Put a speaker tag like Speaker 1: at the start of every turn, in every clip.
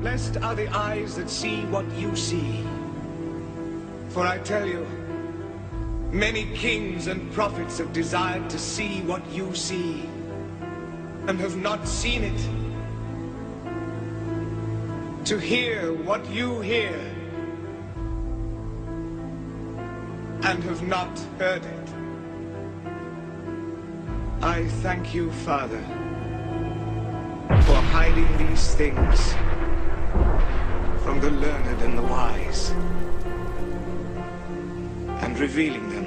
Speaker 1: Blessed are the eyes that see what you see. For I tell you, many kings and prophets have desired to see what you see, and have not seen it. To hear what you hear, and have not heard it. I thank you, Father, for hiding these things from the learned and the wise, and revealing them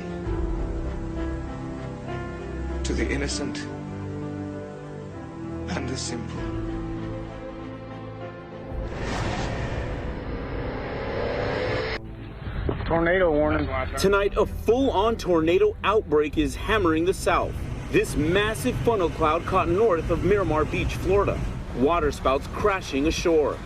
Speaker 1: to the innocent and the simple.
Speaker 2: Tornado warning.
Speaker 3: Tonight, a full-on tornado outbreak is hammering the south. This massive funnel cloud caught north of Miramar Beach, Florida. Water spouts crashing ashore.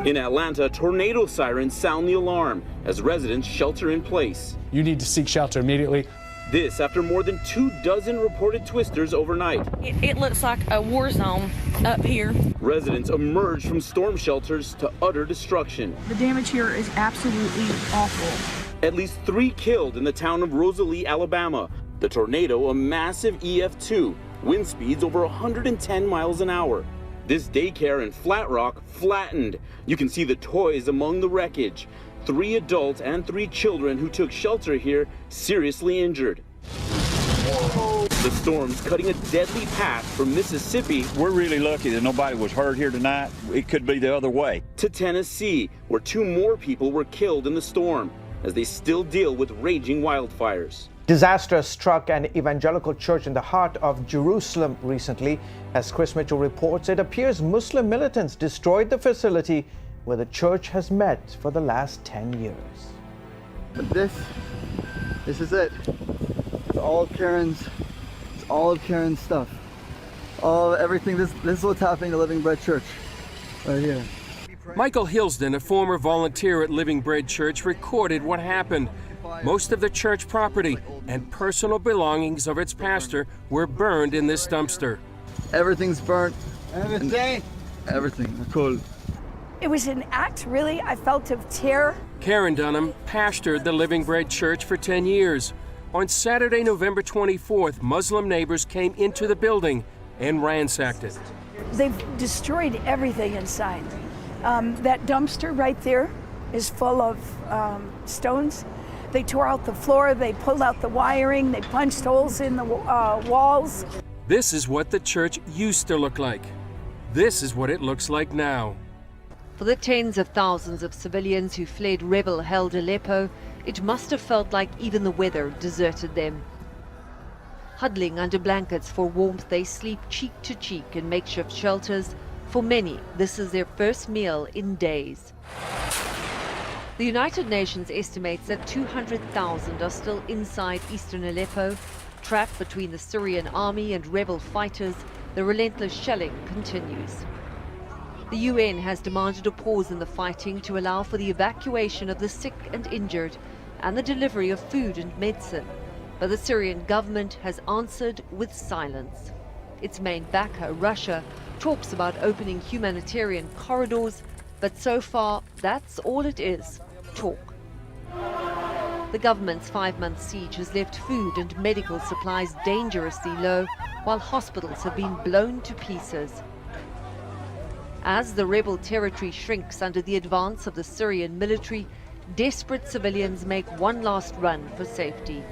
Speaker 3: In Atlanta, tornado sirens sound the alarm as residents shelter in place.
Speaker 2: You need to seek shelter immediately.
Speaker 3: This after more than 24 reported twisters overnight.
Speaker 4: It looks like a war zone up here.
Speaker 3: Residents emerged from storm shelters to utter destruction.
Speaker 5: The damage here is absolutely awful.
Speaker 3: At least 3 killed in the town of Rosalie, Alabama. The tornado, a massive EF2, wind speeds over 110 miles an hour. This daycare in Flat Rock flattened. You can see the toys among the wreckage. 3 adults and 3 children who took shelter here seriously injured. The storm's cutting a deadly path from Mississippi.
Speaker 6: We're really lucky that nobody was hurt here tonight. It could be the other way.
Speaker 3: To Tennessee, where 2 more people were killed in the storm as they still deal with raging wildfires.
Speaker 7: Disaster struck an evangelical church in the heart of Jerusalem recently. As Chris Mitchell reports, it appears Muslim militants destroyed the facility where the church has met for the last 10 years.
Speaker 8: But this is it. It's all of Karen's stuff. Everything. This is what's happening to Living Bread Church right here.
Speaker 9: Michael Hilsden, a former volunteer at Living Bread Church, recorded what happened. Most of the church property and personal belongings of its pastor were burned in this dumpster.
Speaker 8: Everything's burnt. Everything. Cool.
Speaker 10: It was an act, really, I felt, of terror.
Speaker 9: Karen Dunham pastored the Living Bread Church for 10 years. On Saturday, November 24th, Muslim neighbors came into the building and ransacked it.
Speaker 10: They've destroyed everything inside. That dumpster right there is full of stones. They tore out the floor, they pulled out the wiring, they punched holes in the walls.
Speaker 9: This is what the church used to look like. This is what it looks like now.
Speaker 11: For the tens of thousands of civilians who fled rebel-held Aleppo, it must have felt like even the weather deserted them. Huddling under blankets for warmth, they sleep cheek to cheek in makeshift shelters. For many, this is their first meal in days. The United Nations estimates that 200,000 are still inside eastern Aleppo. Trapped between the Syrian army and rebel fighters, the relentless shelling continues. The UN has demanded a pause in the fighting to allow for the evacuation of the sick and injured and the delivery of food and medicine. But the Syrian government has answered with silence. Its main backer, Russia, talks about opening humanitarian corridors, but so far, that's all it is, talk. The government's 5-month siege has left food and medical supplies dangerously low, while hospitals have been blown to pieces. As the rebel territory shrinks under the advance of the Syrian military, desperate civilians make one last run for safety.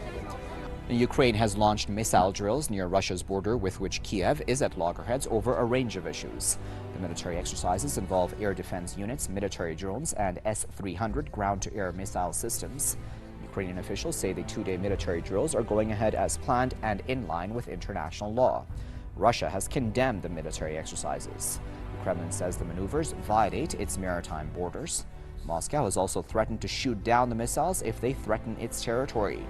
Speaker 12: Ukraine has launched missile drills near Russia's border, with which Kiev is at loggerheads over a range of issues. The military exercises involve air defense units, military drones, and S-300 ground-to-air missile systems. Ukrainian officials say the 2-day military drills are going ahead as planned and in line with international law. Russia has condemned the military exercises. The Kremlin says the maneuvers violate its maritime borders. Moscow has also threatened to shoot down the missiles if they threaten its territory.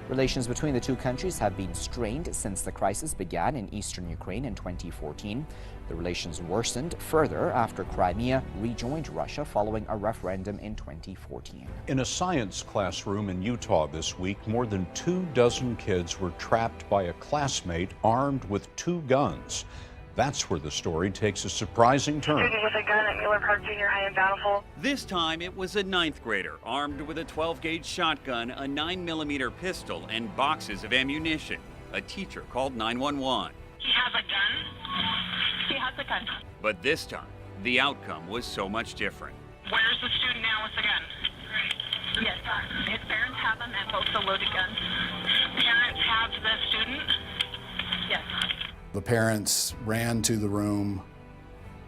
Speaker 12: Relations between the two countries have been strained since the crisis began in eastern Ukraine in 2014. The relations worsened further after Crimea rejoined Russia following a referendum in 2014.
Speaker 13: In a science classroom in Utah this week, more than 24 kids were trapped by a classmate armed with 2 guns. That's where the story takes a surprising turn.
Speaker 14: Student with a gun at Miller Park Junior High in Bountiful.
Speaker 15: This time it was a 9th grader armed with a 12-gauge shotgun, a 9mm pistol, and boxes of ammunition. A teacher called 911.
Speaker 14: He has a gun. He has a gun.
Speaker 15: But this time, the outcome was so much different.
Speaker 14: Where's the student now with the gun? Yes, his parents have them and both the loaded guns. Parents have the student? Yes.
Speaker 16: The parents ran to the room,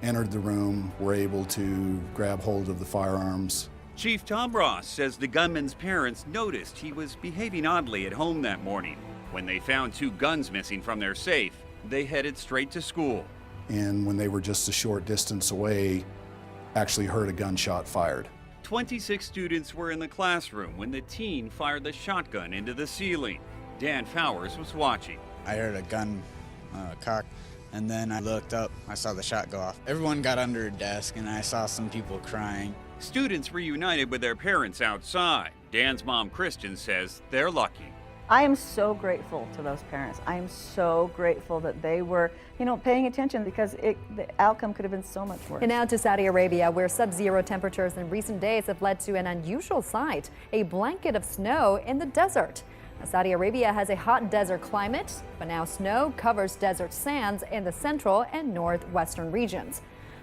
Speaker 16: entered the room, were able to grab hold of the firearms.
Speaker 15: Chief Tom Ross says the gunman's parents noticed he was behaving oddly at home that morning. When they found 2 guns missing from their safe, they headed straight to school.
Speaker 16: And when they were just a short distance away, actually heard a gunshot fired.
Speaker 15: 26 students were in the classroom when the teen fired the shotgun into the ceiling. Dan Fowers was watching.
Speaker 17: I heard a gun cock, and then I looked up. I saw the shot go off. Everyone got under a desk, and I saw some people crying.
Speaker 15: Students reunited with their parents outside. Dan's mom, Kristen, says they're lucky.
Speaker 18: I am so grateful to those parents. I am so grateful that they were, paying attention, because the outcome could have been so much worse.
Speaker 19: And now to Saudi Arabia, where sub-zero temperatures in recent days have led to an unusual sight, a blanket of snow in the desert. Now, Saudi Arabia has a hot desert climate, but now snow covers desert sands in the central and northwestern regions.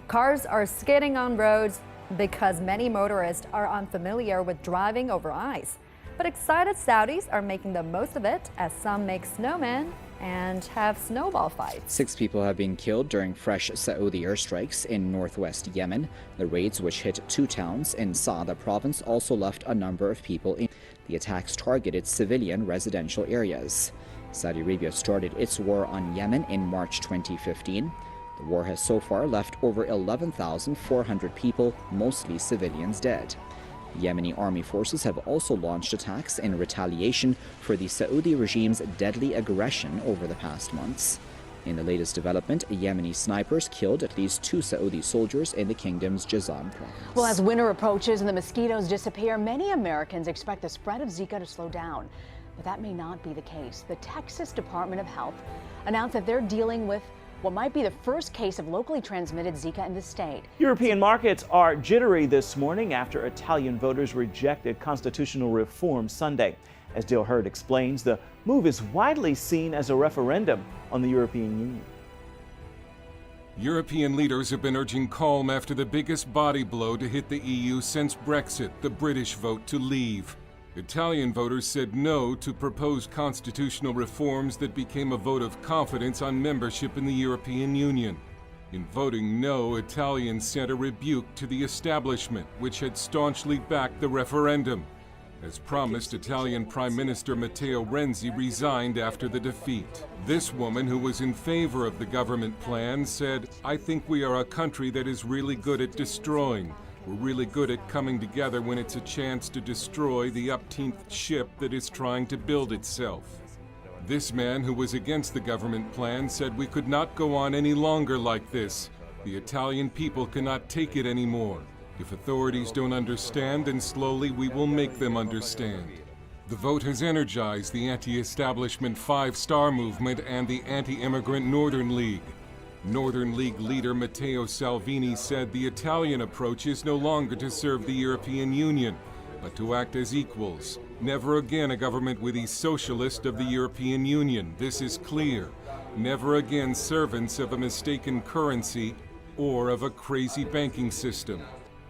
Speaker 19: Cars are skidding on roads because many motorists are unfamiliar with driving over ice. But excited Saudis are making the most of it as some make snowmen and have snowball fights.
Speaker 12: 6 people have been killed during fresh Saudi airstrikes in northwest Yemen. The raids, which hit 2 towns in Saada province, also left a number of people in. The attacks targeted civilian residential areas. Saudi Arabia started its war on Yemen in March 2015. The war has so far left over 11,400 people, mostly civilians, dead. Yemeni army forces have also launched attacks in retaliation for the Saudi regime's deadly aggression over the past months. In the latest development, Yemeni snipers killed at least 2 Saudi soldiers in the kingdom's Jazan province.
Speaker 20: Well, as winter approaches and the mosquitoes disappear, many Americans expect the spread of Zika to slow down. But that may not be the case. The Texas Department of Health announced that they're dealing with what might be the first case of locally transmitted Zika in the state.
Speaker 21: European markets are jittery this morning after Italian voters rejected constitutional reform Sunday. As Dale Hurd explains, the move is widely seen as a referendum on the European Union.
Speaker 22: European leaders have been urging calm after the biggest body blow to hit the EU since Brexit, the British vote to leave. Italian voters said no to proposed constitutional reforms that became a vote of confidence on membership in the European Union. In voting no, Italians sent a rebuke to the establishment, which had staunchly backed the referendum. As promised, Italian Prime Minister Matteo Renzi resigned after the defeat. This woman, who was in favor of the government plan, said, "I think we are a country that is really good at destroying. We're really good at coming together when it's a chance to destroy the upteenth ship that is trying to build itself." This man, who was against the government plan, said we could not go on any longer like this. The Italian people cannot take it anymore. If authorities don't understand, then slowly we will make them understand. The vote has energized the anti-establishment 5 Star Movement and the anti-immigrant Northern League. Northern League leader Matteo Salvini said the Italian approach is no longer to serve the European Union, but to act as equals. Never again a government with the socialist of the European Union. This is clear. Never again servants of a mistaken currency or of a crazy banking system.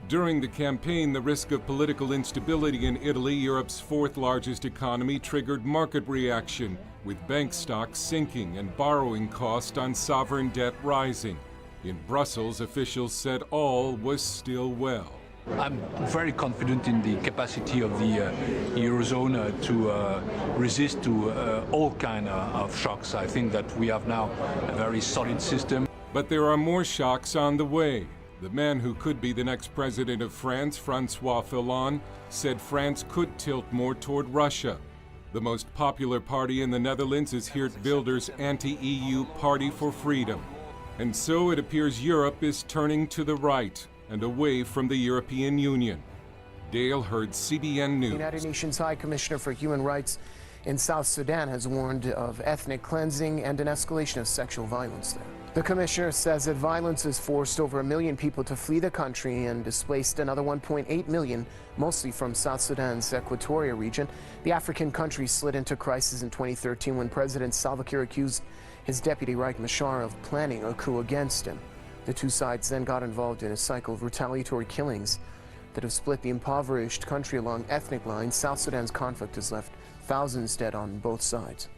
Speaker 22: During the campaign, the risk of political instability in Italy, Europe's 4th largest economy, triggered market reaction, with bank stocks sinking and borrowing costs on sovereign debt rising. In Brussels, officials said all was still well.
Speaker 23: I'm very confident in the capacity of the Eurozone to resist to all kinds of shocks. I think that we have now a very solid system.
Speaker 22: But there are more shocks on the way. The man who could be the next president of France, François Fillon, said France could tilt more toward Russia. The most popular party in the Netherlands is Geert Wilders' anti-EU Party for Freedom. And so it appears Europe is turning to the right and away from the European Union. Dale Hurd, CBN News.
Speaker 24: The United Nations High Commissioner for Human Rights in South Sudan has warned of ethnic cleansing and an escalation of sexual violence there. The commissioner says that violence has forced over 1 million people to flee the country and displaced another 1.8 million, mostly from South Sudan's Equatoria region. The African country slid into crisis in 2013 when President Salva Kiir accused his deputy Riek Machar of planning a coup against him. The two sides then got involved in a cycle of retaliatory killings that have split the impoverished country along ethnic lines. South Sudan's conflict has left thousands dead on both sides.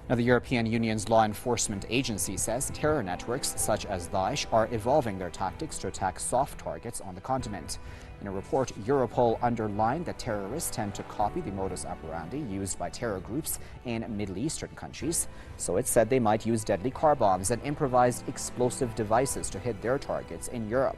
Speaker 12: Now, the European Union's law enforcement agency says terror networks such as Daesh are evolving their tactics to attack soft targets on the continent. In a report, Europol underlined that terrorists tend to copy the modus operandi used by terror groups in Middle Eastern countries. So it said they might use deadly car bombs and improvised explosive devices to hit their targets in Europe.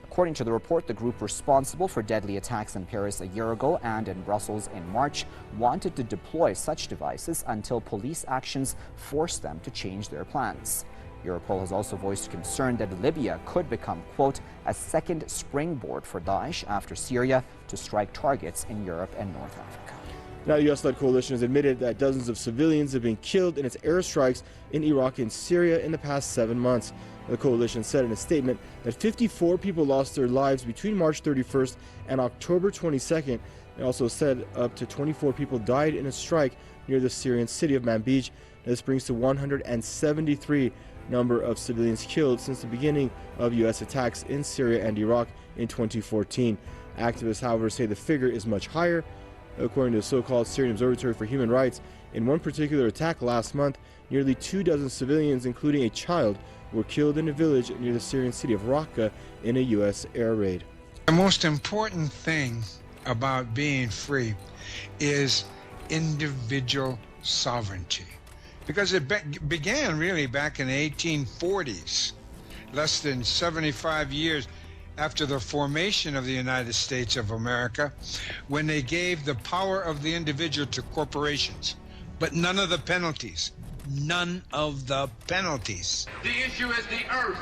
Speaker 12: According to the report, the group responsible for deadly attacks in Paris a year ago and in Brussels in March wanted to deploy such devices until police actions forced them to change their plans. Europol has also voiced concern that Libya could become, quote, a second springboard for Daesh after Syria to strike targets in Europe and North Africa.
Speaker 1: Now, the U.S.-led coalition has admitted that dozens of civilians have been killed in its airstrikes in Iraq and Syria in the past 7 months. The coalition said in a statement that 54 people lost their lives between March 31st and October 22nd. It also said up to 24 people died in a strike near the Syrian city of Manbij. This brings to 173 number of civilians killed since the beginning of U.S. attacks in Syria and Iraq in 2014. Activists, however, say the figure is much higher. According to the so-called Syrian Observatory for Human Rights, in one particular attack last month, nearly 24 civilians, including a child, were killed in a village near the Syrian city of Raqqa in a U.S. air raid.
Speaker 2: The most important thing about being free is individual sovereignty, because it began really back in the 1840s, less than 75 years after the formation of the United States of America, when they gave the power of the individual to corporations, but none of the penalties. None of the penalties.
Speaker 4: The issue is the earth.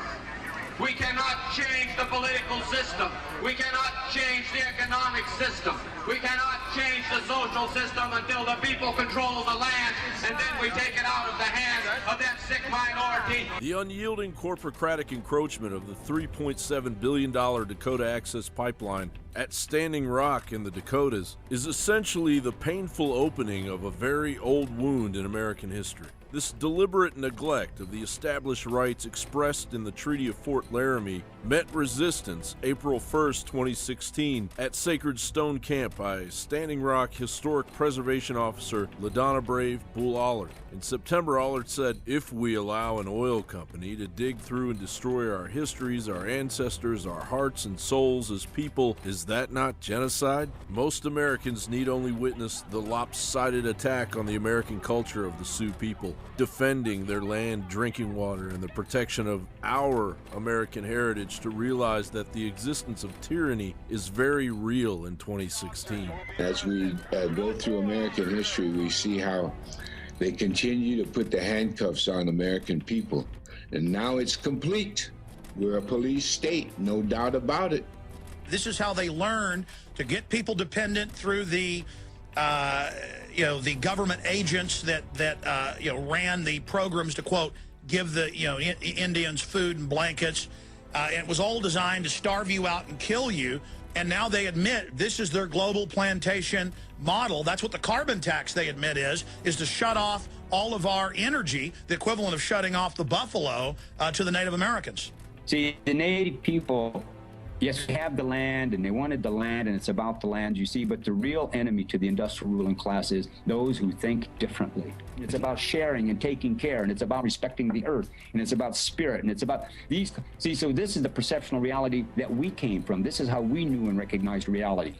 Speaker 4: We cannot change the political system. We cannot change the economic system. We cannot change the social system until the people control the land, and then we take it out of the hands of that sick minority.
Speaker 5: The unyielding corporocratic encroachment of the $3.7 billion Dakota Access Pipeline at Standing Rock in the Dakotas is essentially the painful opening of a very old wound in American history. This deliberate neglect of the established rights expressed in the Treaty of Fort Laramie met resistance April 1st, 2016 at Sacred Stone Camp by Standing Rock Historic Preservation Officer LaDonna Brave Bull Allard. In September, Allard said, "If we allow an oil company to dig through and destroy our histories, our ancestors, our hearts and souls as people, is that not genocide? Most Americans need only witness the lopsided attack on the American culture of the Sioux people, defending their land, drinking water, and the protection of our American heritage to realize that the existence of tyranny is very real in 2016.
Speaker 25: As we go through American history, we see how they continue to put the handcuffs on American people. And now it's complete. We're a police state, no doubt about it.
Speaker 26: This is how they learn to get people dependent through the the government agents that ran the programs to, quote, give the Indians food and blankets. It was all designed to starve you out and kill you. And now they admit this is their global plantation model. That's what the carbon tax, they admit, is to shut off all of our energy, the equivalent of shutting off the buffalo to the Native Americans.
Speaker 27: See, the Native people, yes, we have the land, and they wanted the land, and it's about the land, you see, but the real enemy to the industrial ruling class is those who think differently. It's about sharing and taking care, and it's about respecting the earth, and it's about spirit, and it's about these. See, so this is the perceptual reality that we came from. This is how we knew and recognized reality.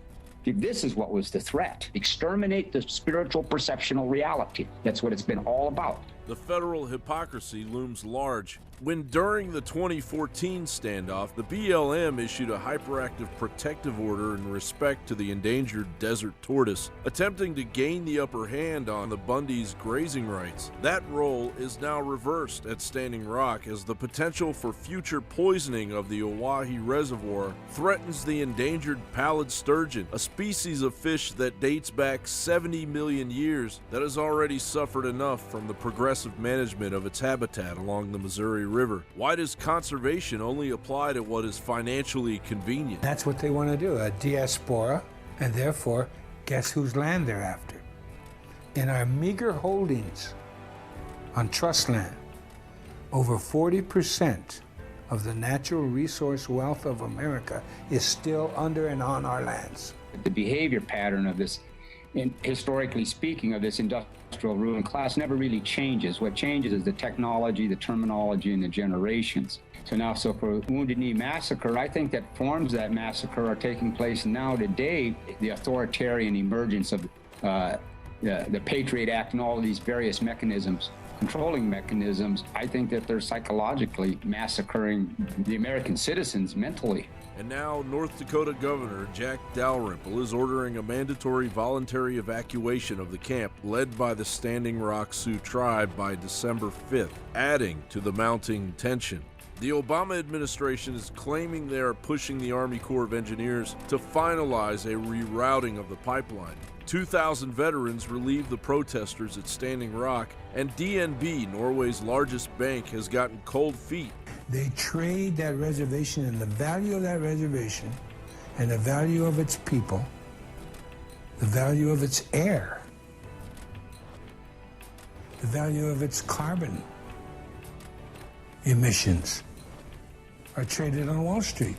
Speaker 27: This is what was the threat. Exterminate the spiritual perceptional reality. That's what it's been all about.
Speaker 5: The federal hypocrisy looms large when during the 2014 standoff, the BLM issued a hyperactive protective order in respect to the endangered desert tortoise, attempting to gain the upper hand on the Bundy's grazing rights. That role is now reversed at Standing Rock as the potential for future poisoning of the Oahe Reservoir threatens the endangered pallid sturgeon, a species of fish that dates back 70 million years that has already suffered enough from the progressive management of its habitat along the Missouri River. River. Why does conservation only apply to what is financially convenient?
Speaker 3: That's what they want to do, a diaspora, and therefore, guess whose land they're after? In our meager holdings on trust land, over 40% of the natural resource wealth of America is still under and on our lands.
Speaker 27: The behavior pattern of this, historically speaking, of this industrial ruling class never really changes. What changes is the technology, the terminology, and the generations. So for Wounded Knee Massacre, I think that forms of that massacre are taking place now today. The authoritarian emergence of the Patriot Act and all of these various mechanisms, controlling mechanisms, I think that they're psychologically massacring the American citizens mentally.
Speaker 5: And now North Dakota Governor Jack Dalrymple is ordering a mandatory voluntary evacuation of the camp led by the Standing Rock Sioux tribe by December 5th, adding to the mounting tension. The Obama administration is claiming they are pushing the Army Corps of Engineers to finalize a rerouting of the pipeline. 2,000 veterans relieved the protesters at Standing Rock, and DNB, Norway's largest bank, has gotten cold feet.
Speaker 3: They trade that reservation and the value of that reservation and the value of its people, the value of its air, the value of its carbon emissions are traded on Wall Street.